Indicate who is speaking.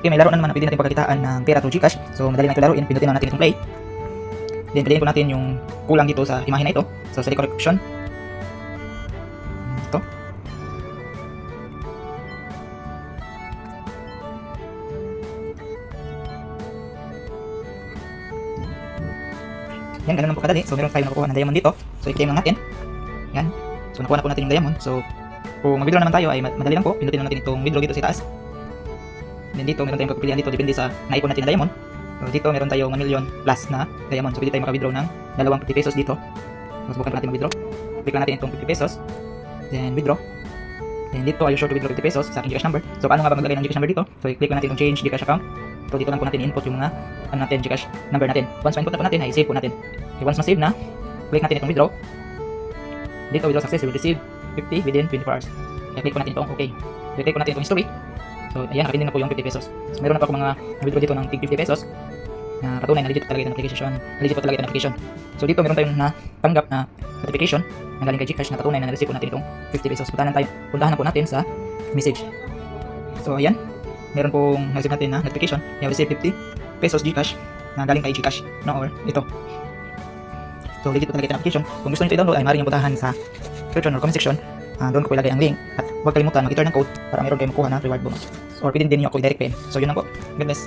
Speaker 1: Okay, may laro na naman na pwede natin pagkakitaan ng pera through Gcash. So madali na ito laruin, pindutin lang natin itong play. Then piliin po natin yung kulang dito sa imahe na ito. So sa decorate option, ito. Yan, ganun lang po kadali. So meron tayong nakukuha ng diamond dito. So i-claim lang natin. Yan. So nakuha na po natin yung diamond. So kung mag-withdraw naman tayo ay madali lang po. Pindutin lang natin itong withdraw dito sa taas. Then dito meron tayong pagpipilian dito depende sa naipon natin na diamond. So dito meron tayong 1 million plus na diamond. So pwede tayong maka-withdraw ng dalawang 50 pesos dito. So subukan natin mag-withdraw. Click lang natin itong 50 pesos. Then withdraw. Then dito, are you sure to withdraw 50 pesos sa aking Gcash number? So paano nga ba maglagay ng Gcash number dito? So i-click lang natin itong change Gcash account. So dito lang po natin i-input yung mga natin Gcash number natin. Once ma-input na po natin, ay save po natin. Okay, once ma-save na, click natin itong withdraw. Dito, withdraw success, you will receive 50 within 24 hours. Kaya click po natin itong okay. So click po natin itong history. So ayan, nakapinding na po yung 50 pesos. So meron na po ako mga withdraw dito ng 50 pesos na patunay na legit talaga itong application. Legit po talaga itong application. So dito meron tayong natanggap na notification na galing kay Gcash na patunay na na-receive po natin itong 50 pesos. Puntahan na po natin sa message. So ayan, meron pong na-receive natin na notification. You have received 50 pesos Gcash na galing kay Gcash. No, or ito. So legit po talaga itong application. Kung gusto nyo i-download ay maaaring puntahan sa description or comment section. Doon ko po ilagay ang link. At huwag kalimutan mag-enter ng code para meron kayong makuha na reward bonus. Or pwede din nyo ako i-direct pay. So yun lang po. God bless.